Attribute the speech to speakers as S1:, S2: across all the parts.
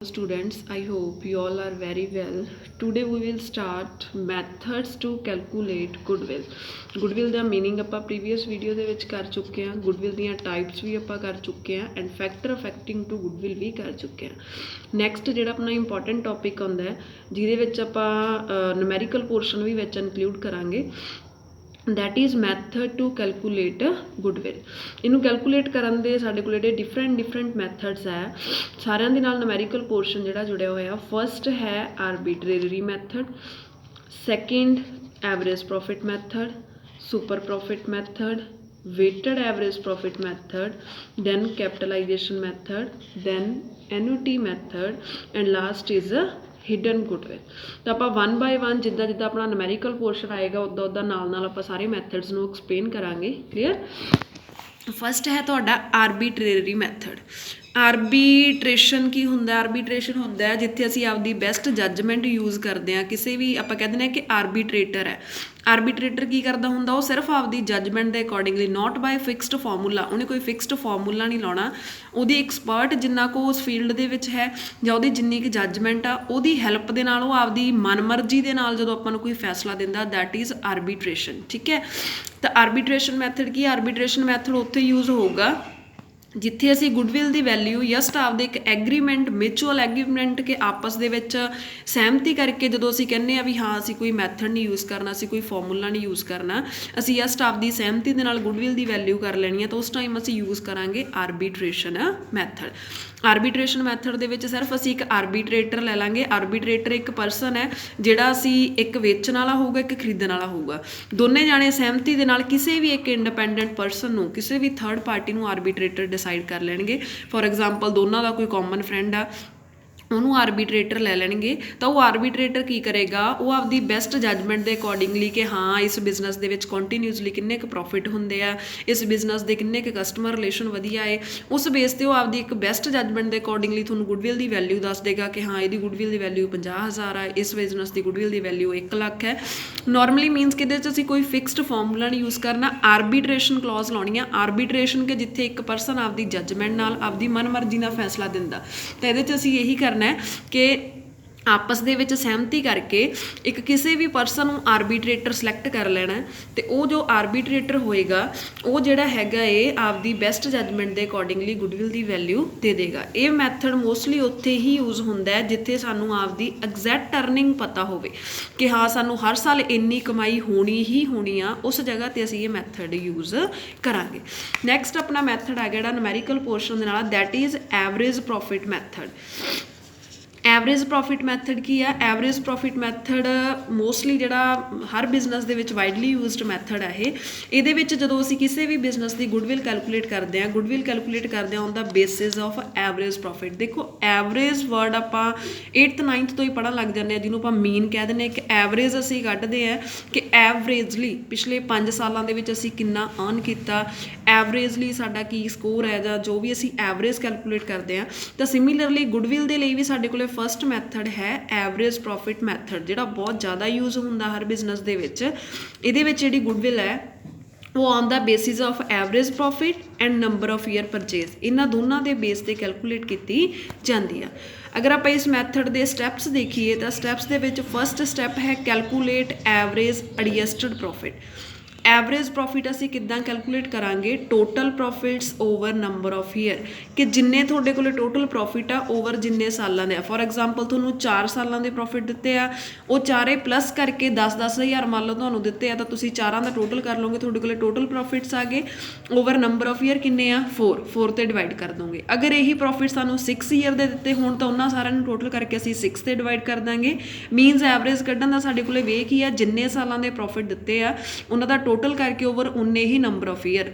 S1: Students, I hope you all are very well. Today we will start methods to calculate goodwill. Goodwill the meaning ਆਪਾਂ previous video ਦੇ ਵਿੱਚ ਕਰ ਚੁੱਕੇ ਹਾਂ, goodwill ਦੀਆਂ types ਵੀ ਆਪਾਂ ਕਰ ਚੁੱਕੇ ਹਾਂ and factor affecting to goodwill ਵੀ ਕਰ ਚੁੱਕੇ ਹਾਂ। next ਜਿਹੜਾ ਆਪਣਾ important topic ਹੁੰਦਾ ਹੈ ਜਿਹਦੇ ਵਿੱਚ ਆਪਾਂ numerical portion ਵੀ ਵਿੱਚ include ਕਰਾਂਗੇ, that is method to calculate goodwill। ਇਹਨੂੰ calculate ਕਰਨ ਦੇ ਸਾਡੇ ਕੋਲ ਜਿਹੜੇ different methods ਹੈ ਸਾਰਿਆਂ ਦੇ ਨਾਲ numerical portion ਜਿਹੜਾ ਜੁੜਿਆ ਹੋਇਆ। first ਹੈ arbitrary method, second average profit method, super profit method, weighted average profit method, then capitalization method, then annuity method, and last is a hidden goodwill. तो आप वन बाय वन जिदा जिदा अपना numerical portion आएगा उदा उदा नाल आप सारे मैथड्स नूं एक्सप्लेन करांगे। क्लीयर। फस्ट है तुहाडा आर्बीट्रेरी मैथड। आर्बीट्रेशन की हुंदा? आर्बीट्रेशन हुंदा है जिथे असीं आपदी बेस्ट जजमेंट यूज़ करते हैं। किसी भी आप कह दें कि आर्बीट्रेटर है, आर्बीट्रेटर की करता हुंदा वो सिर्फ आपदी जजमेंट के accordingly, not by fixed formula. उन्हें कोई फिक्सड फॉर्मूला नहीं लाना, ਉਹਦੀ एक्सपर्ट जिन्ना को उस फील्ड ਦੇ ਵਿੱਚ ਹੈ ਜਾਂ ਉਹਦੀ ਜਿੰਨੀ ਕਿ ਜੱਜਮੈਂਟ ਆ ਉਹਦੀ ਹੈਲਪ ਦੇ ਨਾਲ ਉਹ ਆਪਦੀ ਮਨਮਰਜ਼ੀ ਦੇ ਨਾਲ ਜਦੋਂ ਆਪਾਂ ਨੂੰ ਕੋਈ ਫੈਸਲਾ ਦਿੰਦਾ, ਦੈਟ ਇਜ਼ ਆਰਬੀਟ੍ਰੇਸ਼ਨ। ਠੀਕ ਹੈ। ਤਾਂ ਆਰਬੀਟ੍ਰੇਸ਼ਨ ਮੈਥਡ ਕੀ? ਆਰਬੀਟ੍ਰੇਸ਼ਨ ਮੈਥਡ ਉੱਥੇ ਯੂਜ਼ ਹੋਊਗਾ ਜਿੱਥੇ ਅਸੀਂ ਗੁੱਡਵਿਲ ਦੀ ਵੈਲਿਊ ਜਸਟ ਆਪਦੇ ਇੱਕ ਐਗਰੀਮੈਂਟ, ਮਿਊਚੁਅਲ ਐਗਰੀਮੈਂਟ ਕੇ ਆਪਸ ਦੇ ਵਿੱਚ ਸਹਿਮਤੀ ਕਰਕੇ ਜਦੋਂ ਅਸੀਂ ਕਹਿੰਦੇ ਆ ਵੀ ਹਾਂ ਅਸੀਂ ਕੋਈ ਮੈਥਡ ਨਹੀਂ ਯੂਜ਼ ਕਰਨਾ, ਅਸੀਂ ਕੋਈ ਫਾਰਮੂਲਾ ਨਹੀਂ ਯੂਜ਼ ਕਰਨਾ, ਅਸੀਂ ਜਸਟ ਆਪਦੀ ਸਹਿਮਤੀ ਦੇ ਨਾਲ ਗੁੱਡਵਿਲ ਦੀ ਵੈਲਿਊ ਕਰ ਲੈਣੀ ਹੈ, ਤਾਂ ਉਸ ਟਾਈਮ ਅਸੀਂ ਯੂਜ਼ ਕਰਾਂਗੇ ਆਰਬੀਟ੍ਰੇਸ਼ਨ ਮੈਥਡ। ਆਰਬੀਟ੍ਰੇਸ਼ਨ ਮੈਥਡ ਦੇ ਵਿੱਚ ਸਿਰਫ ਅਸੀਂ ਇੱਕ ਆਰਬੀਟ੍ਰੇਟਰ ਲੈ ਲਾਂਗੇ। ਆਰਬੀਟ੍ਰੇਟਰ ਇੱਕ ਪਰਸਨ ਹੈ ਜਿਹੜਾ ਅਸੀਂ ਇੱਕ ਵੇਚਣ ਵਾਲਾ ਹੋਊਗਾ, ਇੱਕ ਖਰੀਦਣ ਵਾਲਾ ਹੋਊਗਾ। ਦੋਨੇ ਜਾਣੇ ਸਹਿਮਤੀ ਦੇ ਨਾਲ ਕਿਸੇ ਵੀ ਇੱਕ ਇੰਡੀਪੈਂਡੈਂਟ ਪਰਸਨ ਨੂੰ, ਕਿਸੇ ਵੀ ਥਰਡ ਪਾਰਟੀ ਨੂੰ ਆਰਬੀਟ੍ਰੇਟਰ डिसाइड कर लेंगे। फॉर एग्जाम्पल दोनों का कोई कॉमन फ्रेंड आ, ਉਹਨੂੰ ਆਰਬੀਟ੍ਰੇਟਰ ਲੈ ਲੈਣਗੇ, ਤਾਂ ਉਹ ਆਰਬੀਟ੍ਰੇਟਰ ਕੀ ਕਰੇਗਾ, ਉਹ ਆਪਦੀ ਬੈਸਟ ਜੱਜਮੈਂਟ ਦੇ ਅਕੋਰਡਿੰਗਲੀ ਕਿ ਹਾਂ ਇਸ ਬਿਜ਼ਨਸ ਦੇ ਵਿੱਚ ਕੰਟੀਨਿਊਸਲੀ ਕਿੰਨੇ ਕੁ ਪ੍ਰੋਫਿਟ ਹੁੰਦੇ ਆ, ਇਸ ਬਿਜ਼ਨਸ ਦੇ ਕਿੰਨੇ ਕੁ ਕਸਟਮਰ ਰਿਲੇਸ਼ਨ ਵਧੀਆ ਹੈ, ਉਸ ਬੇਸ 'ਤੇ ਉਹ ਆਪਦੀ ਇੱਕ ਬੈਸਟ ਜੱਜਮੈਂਟ ਦੇ ਅਕੋਰਡਿੰਗਲੀ ਤੁਹਾਨੂੰ ਗੁੱਡਵਿਲ ਦੀ ਵੈਲਿਊ ਦੱਸ ਦੇਗਾ ਕਿ ਹਾਂ ਇਹਦੀ ਗੁੱਡਵਿਲ ਦੀ ਵੈਲਿਊ 50,000 ਆ, ਇਸ ਬਿਜ਼ਨਸ ਦੀ ਗੁੱਡਵਿਲ ਦੀ ਵੈਲਿਊ 1 ਲੱਖ ਹੈ। ਨੋਰਮਲੀ ਮੀਨਸ ਕਿ ਇਹਦੇ 'ਚ ਅਸੀਂ ਕੋਈ ਫਿਕਸਡ ਫਾਰਮੂਲਾ ਨਹੀਂ ਯੂਜ਼ ਕਰਨਾ, ਆਰਬੀਟ੍ਰੇਸ਼ਨ ਕਲੌਜ਼ ਲਾਉਣੀ ਆ। ਆਰਬੀਟ੍ਰੇਸ਼ਨ ਕਿ ਜਿੱਥੇ ਇੱਕ ਪਰਸਨ ਆਪਦੀ ਜੱਜਮੈਂਟ ਨਾਲ ਆਪਦੀ ਮਨਮਰਜ਼ੀ ਨਾਲ ਫੈਸਲਾ ਦਿੰਦਾ, ਤਾਂ ਇਹਦੇ 'ਚ ਅਸੀਂ ਇਹੀ ਕਰਨਾ ਹੈ ਕਿ ਆਪਸ ਦੇ ਵਿੱਚ ਸਹਿਮਤੀ ਕਰਕੇ ਇੱਕ ਕਿਸੇ ਵੀ ਪਰਸਨ ਨੂੰ ਆਰਬੀਟ੍ਰੇਟਰ ਸਿਲੈਕਟ ਕਰ ਲੈਣਾ, ਅਤੇ ਉਹ ਜੋ ਆਰਬੀਟ੍ਰੇਟਰ ਹੋਏਗਾ ਉਹ ਜਿਹੜਾ ਹੈਗਾ ਇਹ ਆਪਦੀ ਬੈਸਟ ਜੱਜਮੈਂਟ ਦੇ ਅਕੋਰਡਿੰਗਲੀ ਗੁੱਡਵਿਲ ਦੀ ਵੈਲਿਊ ਦੇ ਦੇਗਾ। ਇਹ ਮੈਥਡ ਮੋਸਟਲੀ ਉੱਥੇ ਹੀ ਯੂਜ਼ ਹੁੰਦਾ ਹੈ ਜਿੱਥੇ ਸਾਨੂੰ ਆਪਦੀ ਐਗਜ਼ੈਕਟ ਅਰਨਿੰਗ ਪਤਾ ਹੋਵੇ ਕਿ ਹਾਂ ਸਾਨੂੰ ਹਰ ਸਾਲ ਇੰਨੀ ਕਮਾਈ ਹੋਣੀ ਹੀ ਹੋਣੀ ਆ, ਉਸ ਜਗ੍ਹਾ 'ਤੇ ਅਸੀਂ ਇਹ ਮੈਥਡ ਯੂਜ਼ ਕਰਾਂਗੇ। ਨੈਕਸਟ ਆਪਣਾ ਮੈਥਡ ਆ ਜਿਹੜਾ ਨੂਮੈਰੀਕਲ ਪੋਰਸ਼ਨ ਦੇ ਨਾਲ, that is average profit method. Average profit method ਕੀ ਆ? ਐਵਰੇਜ ਪ੍ਰੋਫਿਟ ਮੈਥਡ ਮੋਸਟਲੀ ਜਿਹੜਾ ਹਰ ਬਿਜ਼ਨਸ ਦੇ ਵਿੱਚ ਵਾਈਡਲੀ ਯੂਜ਼ਡ ਮੈਥਡ ਹੈ ਇਹ। ਇਹਦੇ ਵਿੱਚ ਜਦੋਂ ਅਸੀਂ ਕਿਸੇ ਵੀ ਬਿਜ਼ਨਸ ਦੀ ਗੁੱਡਵਿਲ ਕੈਲਕੂਲੇਟ ਕਰਦੇ ਹਾਂ, ਗੁੱਡਵਿਲ ਕੈਲਕੂਲੇਟ ਕਰਦੇ ਹਾਂ on the basis of average profit. ਦੇਖੋ ਐਵਰੇਜ ਵਰਡ ਆਪਾਂ 8th 9th ਤੋਂ ਹੀ ਪੜ੍ਹਨ ਲੱਗ ਜਾਂਦੇ ਹਾਂ, ਜਿਹਨੂੰ ਆਪਾਂ ਮੀਨ ਕਹਿ ਦਿੰਦੇ ਹਾਂ। ਕਿ ਐਵਰੇਜ ਅਸੀਂ ਕੱਢਦੇ ਹਾਂ ਕਿ ਐਵਰੇਜਲੀ ਪਿਛਲੇ 5 ਸਾਲਾਂ ਦੇ ਵਿੱਚ ਅਸੀਂ ਕਿੰਨਾ ਅਰਨ ਕੀਤਾ, ਐਵਰੇਜਲੀ ਸਾਡਾ ਕੀ ਸਕੋਰ ਹੈ, ਜਾਂ ਜੋ ਵੀ ਅਸੀਂ ਐਵਰੇਜ ਕੈਲਕੂਲੇਟ ਕਰਦੇ ਹਾਂ। ਤਾਂ ਸਿਮਿਲਰਲੀ ਗੁੱਡਵਿਲ ਦੇ ਲਈ ਵੀ ਸਾਡੇ ਕੋਲ ਫਸਟ ਮੈਥਡ ਹੈ ਐਵਰੇਜ ਪ੍ਰੋਫਿਟ ਮੈਥਡ, ਜਿਹੜਾ ਬਹੁਤ ਜ਼ਿਆਦਾ ਯੂਜ਼ ਹੁੰਦਾ ਹਰ ਬਿਜ਼ਨਸ ਦੇ ਵਿੱਚ। ਇਹਦੇ ਵਿੱਚ ਜਿਹੜੀ ਗੁੱਡਵਿਲ ਹੈ ਉਹ on the basis of average profit and number of year purchase, ਇਹਨਾਂ ਦੋਨਾਂ ਦੇ ਬੇਸ 'ਤੇ ਕੈਲਕੂਲੇਟ ਕੀਤੀ ਜਾਂਦੀ ਆ। ਅਗਰ ਆਪਾਂ ਇਸ ਮੈਥਡ ਦੇ ਸਟੈਪਸ ਦੇਖੀਏ ਤਾਂ ਸਟੈਪਸ ਦੇ ਵਿੱਚ ਫਸਟ ਸਟੈਪ ਹੈ calculate average adjusted profit. Average profit ਅਸੀਂ ਕਿੱਦਾਂ ਕੈਲਕੂਲੇਟ ਕਰਾਂਗੇ? Total profits over number of year, ਕਿ ਜਿੰਨੇ ਤੁਹਾਡੇ ਕੋਲ ਟੋਟਲ ਪ੍ਰੋਫਿਟ ਆ ਓਵਰ ਜਿੰਨੇ ਸਾਲਾਂ ਦੇ ਆ। ਫੋਰ ਐਗਜ਼ਾਮਪਲ ਤੁਹਾਨੂੰ 4 ਸਾਲਾਂ ਦੇ ਪ੍ਰੋਫਿਟ ਦਿੱਤੇ ਆ, ਉਹ ਚਾਰੇ ਪਲੱਸ ਕਰਕੇ 10-10 ਹਜ਼ਾਰ ਮੰਨ ਲਓ ਤੁਹਾਨੂੰ ਦਿੱਤੇ ਆ, ਤਾਂ ਤੁਸੀਂ ਚਾਰਾਂ ਦਾ ਟੋਟਲ ਕਰ ਲਓਗੇ, ਤੁਹਾਡੇ ਕੋਲ ਟੋਟਲ ਪ੍ਰੋਫਿਟਸ ਆ ਗਏ। ਓਵਰ ਨੰਬਰ ਆਫ ਈਅਰ ਕਿੰਨੇ ਆ? 4 'ਤੇ ਡਿਵਾਈਡ ਕਰ ਦੋਗੇ। ਅਗਰ ਇਹੀ ਪ੍ਰੋਫਿਟ ਸਾਨੂੰ 6 ਈਅਰ ਦੇ ਦਿੱਤੇ ਹੋਣ ਤਾਂ ਉਹਨਾਂ ਸਾਰਿਆਂ ਨੂੰ ਟੋਟਲ ਕਰਕੇ ਅਸੀਂ 6 'ਤੇ ਡਿਵਾਈਡ ਕਰ ਦਾਂਗੇ। ਮੀਨਸ ਐਵਰੇਜ ਕੱਢਣ ਦਾ ਸਾਡੇ ਕੋਲ ਵੇ ਕੀ ਆ, ਜਿੰਨੇ ਸਾਲਾਂ ਦੇ ਪ੍ਰੋਫਿਟ ਦਿੱਤੇ ਆ ਉਹਨਾਂ ਦਾ ਟੋਟਲ ਕਰਕੇ ਓਵਰ ਉਨੇ ਹੀ ਨੰਬਰ ਆਫ ਈਅਰ।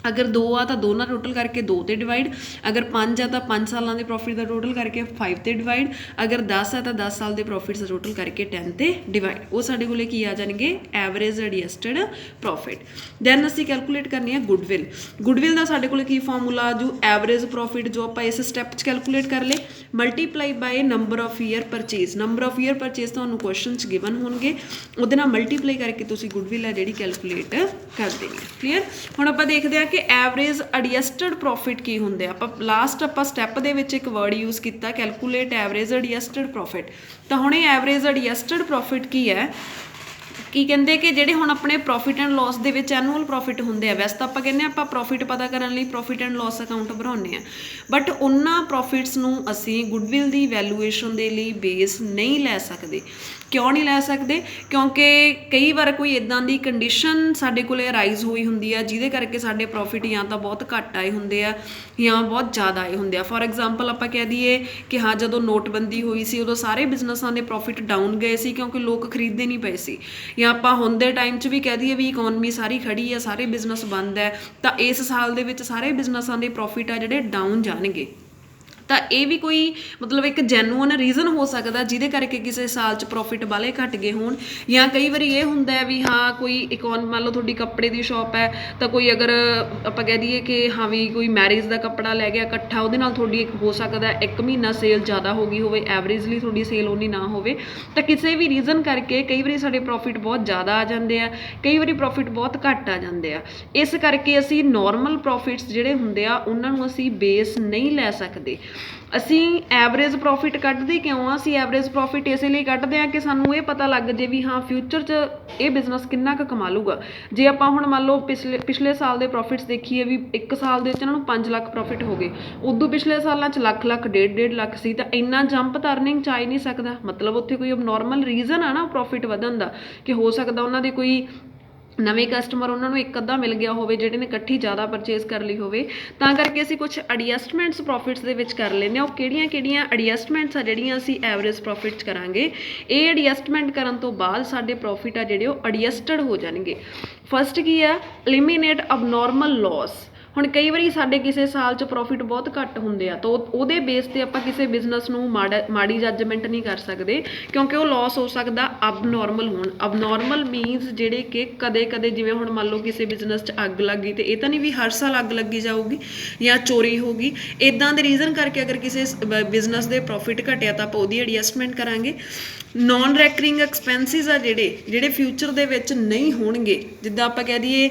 S1: ਅਗਰ 2 ਆ ਤਾਂ 2 ਨਾਲ ਟੋਟਲ ਕਰਕੇ 2 'ਤੇ ਡਿਵਾਈਡ, ਅਗਰ 5 ਆ ਤਾਂ 5 ਸਾਲਾਂ ਦੇ ਪ੍ਰੋਫਿਟ ਦਾ ਟੋਟਲ ਕਰਕੇ 5 'ਤੇ ਡਿਵਾਈਡ, ਅਗਰ 10 ਆ ਤਾਂ 10 ਸਾਲ ਦੇ ਪ੍ਰੋਫਿਟਸ ਦਾ ਟੋਟਲ ਕਰਕੇ 10 'ਤੇ ਡਿਵਾਈਡ। ਉਹ ਸਾਡੇ ਕੋਲੇ ਕੀ ਆ ਜਾਣਗੇ? Average adjusted profit. ਦੈਨ ਅਸੀਂ ਕੈਲਕੂਲੇਟ ਕਰਨੀ ਹੈ ਗੁੱਡਵਿਲ। ਗੁੱਡਵਿਲ ਦਾ ਸਾਡੇ ਕੋਲ ਕੀ ਫਾਰਮੂਲਾ ਜੋ ਐਵਰੇਜ ਪ੍ਰੋਫਿਟ ਜੋ ਆਪਾਂ ਇਸ ਸਟੈਪ 'ਚ ਕੈਲਕੂਲੇਟ ਕਰ ਲਏ, multiply by number of year purchase. Number of year purchase ਤੁਹਾਨੂੰ ਕੁਐਸਚਨ 'ਚ ਗਿਵਨ ਹੋਣਗੇ, ਉਹਦੇ ਨਾਲ ਮਲਟੀਪਲਾਈ ਕਰਕੇ ਤੁਸੀਂ ਗੁੱਡਵਿਲ ਹੈ ਜਿਹੜੀ ਕੈਲਕੂਲੇਟ ਕਰ ਦੇਣੀ। ਕਲੀਅਰ। ਹੁਣ ਆਪਾਂ ਦੇਖਦੇ ਹਾਂ कि एवरेज एडजस्टड प्रॉफिट की होंगे, आप लास्ट आप स्टैप दे विच एक वर्ड यूज़ किया कैलकुलेट एवरेज एडजस्टड प्रॉफिट। तो हुण एवरेज एडजस्टड प्रॉफिट की है की कहते कि ਜਿਹੜੇ ਹੁਣ ਆਪਣੇ प्रॉफिट एंड लॉस ਦੇ ਵਿੱਚ ਐਨੂਅਲ प्रॉफिट ਹੁੰਦੇ ਆ, ਵੈਸੇ ਤਾਂ ਆਪਾਂ ਕਹਿੰਦੇ ਆਪਾਂ प्रॉफिट ਪਤਾ ਕਰਨ ਲਈ प्रॉफिट एंड लॉस ਅਕਾਊਂਟ ਬਣਾਉਂਦੇ ਆ, ਬਟ ਉਹਨਾਂ प्रॉफिट्स ਨੂੰ ਅਸੀਂ ਗੁੱਡਵਿਲ ਦੀ ਵੈਲੂਏਸ਼ਨ ਦੇ ਲਈ ਬੇਸ ਨਹੀਂ ਲੈ ਸਕਦੇ। क्यों नहीं लै सकते? क्योंकि कई बार कोई इदां दी कंडीशन साडे कोले अराइज हुई हुंदी है जिहदे करके साडे प्रॉफिट या तो बहुत घट आए हुंदे आ या बहुत ज़्यादा आए हुंदे आ। फॉर एग्जाम्पल आपां कह दईए कि हाँ जदों नोटबंदी हुई सी उदों सारे बिजनेसां दे प्रॉफिट डाउन गए सी क्योंकि लोग खरीदते नहीं पे सी, या आपां हुण दे टाइम च भी कह दईए भी इकोनमी सारी खड़ी है, सारे बिजनेस बंद है, तो इस साल दे विच सारे बिजनेसां दे प्रॉफिट आ जिहड़े डाउन जाणगे। तो यह भी कोई मतलब एक जैनुअन रीजन हो सकता जिहदे करके किसी साल च प्रॉफिट वाले घट गए होण, या कई बार ये हुंदा है भी हाँ कोई मान लो तुहाडी कपड़े की शॉप है तो कोई अगर आपां कह दईए कि हाँ भी कोई मैरिज का कपड़ा लै गया इकट्ठा, उहदे नाल तुहाडी हो सकता है 1 महीना सेल ज़्यादा हो गई होवे, एवरेजली तुहाडी सेल उन्नी ना होवे, तो किसी भी रीजन करके कई बार साडे प्रॉफिट बहुत ज़्यादा आ जाते हैं, कई बार प्रॉफिट बहुत घट आ जाते हैं। इस करके असी नॉर्मल प्रॉफिट्स जिहड़े हुंदे आ उन्हां नूं असी बेस नहीं लै सकते। असी एवरेज प्रॉफिट कढ़दे क्यों आ? असी एवरेज प्रॉफिट इस लिए कढ़दे हैं कि सानू ये पता लग जाए भी हाँ फ्यूचर च ये बिजनेस किन्ना क कमा लूगा। जे आपां हुण मान लो पिछले साल के प्रॉफिट्स देखिए भी 1 साल दे इन्हां नूं 5 लाख प्रॉफिट हो गए, उदों पिछले सालां च लाख लाख 1.5 लाख सी, तो इन्ना जंप तो अर्निंग च आ ही नहीं सकता। मतलब उत्थे कोई नॉर्मल रीजन आ ना प्रॉफिट वधन दा कि हो सकता उन्हां दे कोई नवे कस्टमर उन्होंने एक अद्धा मिल गया होवे जिहड़े ने इकट्ठी ज़्यादा परचेज कर ली होवे, तां करके असीं कुछ एडजस्टमेंट्स प्रॉफिट्स दे विच कर लैंदे आ। किहड़ियां एडजस्टमेंट्स आ जिहड़ियां असीं एवरेज प्रॉफिट च करांगे, ये एडजस्टमेंट करन तो बाद साडे प्रॉफिट आ जिहड़े ओह एडजस्टड हो जाणगे। फस्ट की है एलिमीनेट अबनॉर्मल लॉस। हुण कई वारी साडे किसी साल च प्रॉफिट बहुत घट हुंदे आ तो उहदे बेस ते आपां किसी बिजनेस नूं माड़ी जजमेंट नहीं कर सकते क्योंकि वो लॉस हो सकता अबनॉर्मल होण। अबनॉर्मल मीनस जिहड़े कि कदे कदे जिवें हुण मान लो किसी बिजनेस च अग लग गई, तो ये तो नहीं भी हर साल अग लगी जाऊगी या चोरी होगी, इदां दे रीजन करके अगर किसी बिजनेस के प्रॉफिट घटिया तो आपां उहदी एडजस्टमेंट करांगे। नॉन रैकरिंग एक्सपेंसिस आ जिहड़े फ्यूचर दे विच नहीं होणगे, जिद्दां आपां कह दईए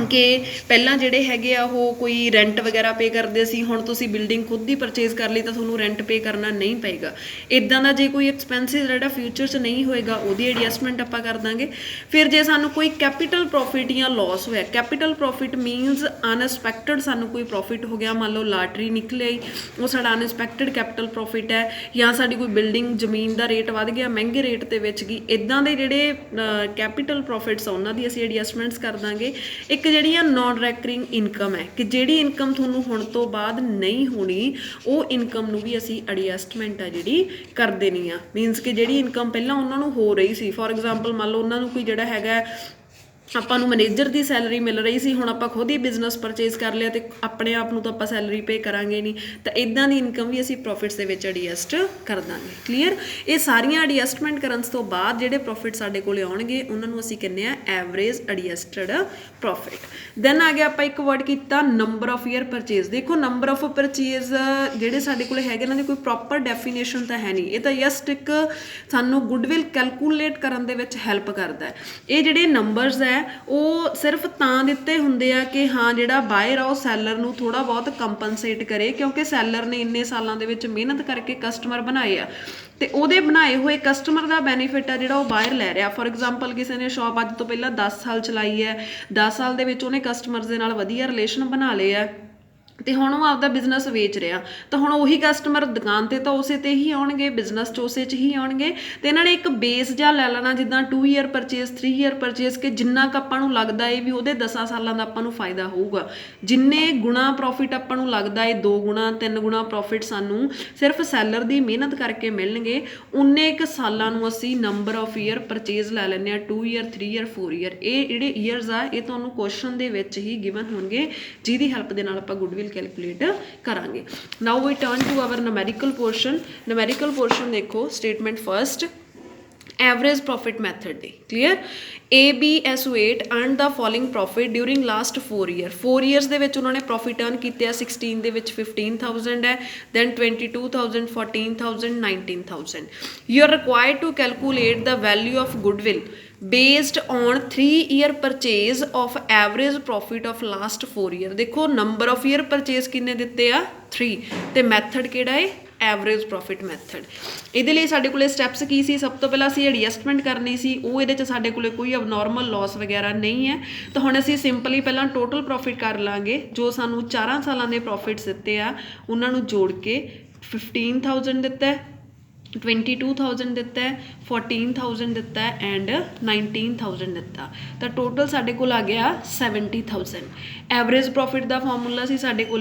S1: कि पहलां जिहड़े हैगे आ वो कोई रेंट वगैरह पे करते सी, हुण तुसीं बिल्डिंग खुद ही परचेज कर ली तो तुहानूं रेंट पे करना नहीं पेगा। इदां दा जे कोई एक्सपेंसिस जिहड़ा फ्यूचर च नहीं होएगा उहदी एडजस्टमेंट आपां कर दांगे। फिर जे सानूं कोई कैपिटल प्रॉफिट या लॉस होया, कैपिटल प्रॉफिट मीनस अनएक्सपैक्टड सानूं कोई प्रॉफिट हो गया, मान लो लाटरी निकली आई वो साडा अनएक्सपैक्टड कैपिटल प्रॉफिट है, या साडी कोई बिल्डिंग जमीन का रेट वध गया महंगे रेट ते विच गई, इदां दे जिहड़े कैपिटल प्रॉफिट्स उन्हां दी असीं एडजस्टमेंट्स कर दांगे। एक जिहड़ी नॉन रैकरिंग इनकम है कि जिहड़ी इनकम तुहानूं हुण तो बाद नहीं होनी, वो इनकम नूं भी असीं एडजस्टमेंट आ जिहड़ी कर देनी आ। मीनस कि जिहड़ी इनकम पहलां उन्हां नूं हो रही सी, फॉर एग्जाम्पल मान लो उन्हां नूं कोई जिहड़ा हैगा ਆਪਾਂ ਨੂੰ मैनेजर की सैलरी मिल रही सी, हुण आपां खुद ही बिजनेस परचेज कर लिया तो अपने आप नूं तो आपां सैलरी पे करांगे नहीं, तो इदां दी इनकम भी असीं प्रॉफिट्स दे विच एडजस्ट कर दांगे। क्लीयर? ये सारियां एडजस्टमेंट करन तो बाद जिहड़े प्रॉफिट साडे कोल आउणगे उन्हां नूं असीं कहने आ एवरेज एडजस्टड प्रॉफिट। दैन आ गया आपां एक वर्ड कीता नंबर ऑफ ईयर परचेज। देखो नंबर ऑफ परचेज जिहड़े साडे कोल हैगे इन्हां दी कोई प्रॉपर डेफिनेशन तो है नहीं, ये तो जस्ट एक सानूं गुडविल कैलकुलेट करन दे विच हैल्प करदा है। ये जिहड़े नंबरस है वो सिर्फ तां दिते हुंदे आ कि हाँ जिहड़ा बायर आ वो सैलर नूं थोड़ा बहुत कंपनसेट करे, क्योंकि सैलर ने इन्ने सालां दे विच मेहनत करके कस्टमर बनाए आ ते उहदे बनाए हुए कस्टमर का बेनीफिट आ जिहड़ा वो बायर लै रिहा। फॉर एग्जाम्पल किसी ने शॉप अज तो पहला 10 साल चलाई है, 10 साल दे विच उहने कस्टमर्स दे नाल वधिया रिलेशन बना लए आ ਤੇ ਹੁਣ ਉਹ ਆਪਦਾ ਬਿਜ਼ਨਸ ਵੇਚ ਰਿਹਾ, ਤਾਂ ਹੁਣ ਉਹੀ ਕਸਟਮਰ ਦੁਕਾਨ ਤੇ ਤਾਂ ਉਸੇ ਤੇ ਹੀ ਆਉਣਗੇ, ਬਿਜ਼ਨਸ 'ਚ ਉਸੇ 'ਚ ਹੀ ਆਉਣਗੇ, ਤੇ ਇਹਨਾਂ ਨੇ ਇੱਕ ਬੇਸ ਜਿਹਾ ਲੈ ਲੈਣਾ ਜਿੱਦਾਂ 2 ਈਅਰ ਪਰਚੇਸ 3 ਈਅਰ ਪਰਚੇਸ ਕਿ ਜਿੰਨਾ ਕੁ ਆਪਾਂ ਨੂੰ ਲੱਗਦਾ ਏ ਵੀ ਉਹਦੇ 10 ਸਾਲਾਂ ਦਾ ਆਪਾਂ ਨੂੰ ਫਾਇਦਾ ਹੋਊਗਾ। ਜਿੰਨੇ ਗੁਣਾ ਪ੍ਰੋਫਿਟ ਆਪਾਂ ਨੂੰ ਲੱਗਦਾ ਏ 2 ਗੁਣਾ 3 ਗੁਣਾ ਪ੍ਰੋਫਿਟ ਸਾਨੂੰ ਸਿਰਫ ਸੈਲਰ ਦੀ ਮਿਹਨਤ ਕਰਕੇ ਮਿਲਣਗੇ, ਉਨੇ ਕੁ ਸਾਲਾਂ ਨੂੰ ਅਸੀਂ ਨੰਬਰ ਆਫ ਈਅਰ ਪਰਚੇਸ ਲੈ ਲੈਂਦੇ ਹਾਂ 2 ਈਅਰ 3 ਈਅਰ 4 ਈਅਰ। ਇਹ ਜਿਹੜੇ ਈਅਰਸ ਆ ਇਹ ਤੁਹਾਨੂੰ ਕੁਐਸਚਨ ਦੇ ਵਿੱਚ ਹੀ ਗਿਵਨ ਹੋਣਗੇ, ਜਿਹਦੀ ਹੈਲਪ ਦੇ ਨਾਲ ਆਪਾਂ ਗੁੱਡਵਿਲ कैलकुलेट करांगे। Now we turn to our numerical portion. Numerical portion देखो statement first average profit method the Clear ABS8 earn the following profit during last 4 year 4 years ਦੇ ਵਿੱਚ ਉਹਨਾਂ ਨੇ प्रॉफिट अर्न ਕੀਤੇ ਆ 16 ਦੇ ਵਿੱਚ 15,000 ਹੈ then 22,000 14,000 19,000 you are required to calculate the value of goodwill based on 3 year purchase of average profit of last 4 year देखो number of year purchase किन्ने दिते आ 3 ਤੇ method ਕਿਹੜਾ ਹੈ एवरेज प्रॉफिट मैथड ये साढ़े को स्टैप्स की सी सब तो पहला असी एडजस्टमेंट करनी सी वो ये साढ़े को कोई अबनॉर्मल लॉस वगैरह नहीं है तो हुण असी सिंपली पहला टोटल प्रॉफिट कर लाँगे जो सानू 4 सालों के प्रॉफिट्स दिते आ उन्होंने जोड़ के 15,000 दिता है 22,000 दिता है 14,000 दिता है एंड 19,000 दिता तो टोटल साढ़े को आ गया 70,000 एवरेज प्रॉफिट का फॉर्मूला सी साढ़े को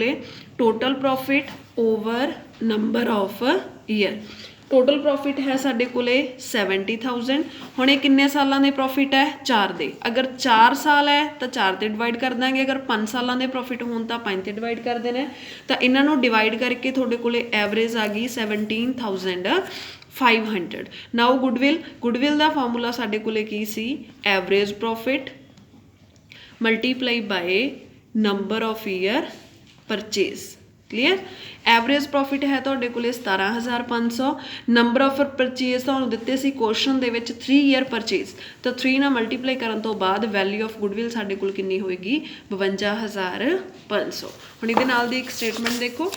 S1: total profit over number of year total profit है साढ़े को 70,000 हुण ये किन्ने सालों के प्रॉफिट है 4 दे अगर 4 साल है तो 4 से डिवाइड कर देंगे अगर 5 सालों के प्रॉफिट होन तो 5 से डिवाइड कर देना तो इन्हों डिवाइड करके थोड़े को एवरेज आ गई 17,500 नाउ गुडविल का फॉर्मूला साढ़े को की सी average profit multiply by number of year purchase Clear average profit है तो 17,500 नंबर ऑफ परचेज तो दिते सी क्वेश्चन दे विच 3 ईयर परचेज तो 3 ना मल्टीप्लाई करन तो बाद वैल्यू ऑफ गुडविल साडे कोल कितनी होएगी 52,500 हुण इहदे नाल दी एक स्टेटमेंट देखो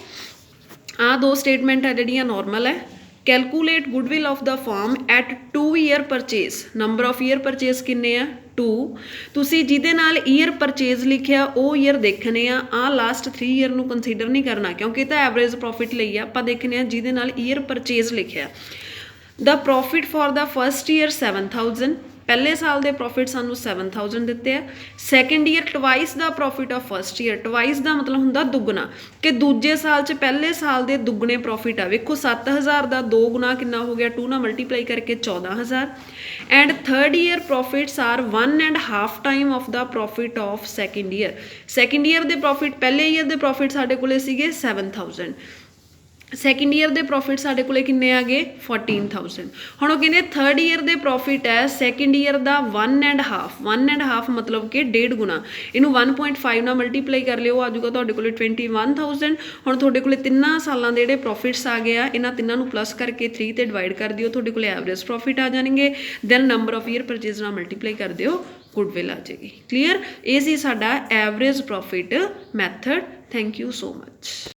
S1: आ 2 स्टेटमेंट है जिहड़ियां नॉर्मल है calculate goodwill of the firm at 2 year purchase number of year purchase किन्ने आ 2 तुसी जिहदे नाल ईयर परचेज लिखिया वो ईयर देखने आ लास्ट 3 ईयर नूं कंसीडर नहीं करना क्योंकि ये तो एवरेज प्रॉफिट लई आ आपां देखने आ जिहदे नाल ईयर परचेज लिखिया the profit for the first year 7,000 पहले साल के प्रॉफिट सानू 7,000 दिते हैं second year twice the profit of first year twice का मतलब हुंदा दुगना कि दूजे साल च पहले साल के दुगने प्रॉफिट आ वेखो 7,000 का 2 गुना कितना हो गया 2 ना मल्टीप्लाई करके 14,000 and third year profits are 1.5 time of the profit of second year के प्रॉफिट पहले ईयर के प्रॉफिट साढ़े को 7,000 सैकेंड ईयर के प्रॉफिट साढ़े को किन्ने आ गए 14,000 हुण वो कहने थर्ड ईयर के प्रॉफिट है सैकेंड ईयर का 1.5 मतलब कि 1.5 गुना इनू 1.5 ना मल्टीप्लाई कर लियो आ जाऊगा तुहाडे कोले 21,000 हुण तुहाडे कोले 3 सालों के जिहड़े प्रॉफिट्स आ गया इन्हां तिन्नां नूं प्लस करके 3 ते डिवाइड कर दिओ तुहाडे कोले एवरेज प्रॉफिट आ जाएंगे then number of year purchase नाल मल्टीप्लाई कर दिओ गुडविल आ जाएगी क्लीयर ये सी साडा average profit method thank you so much.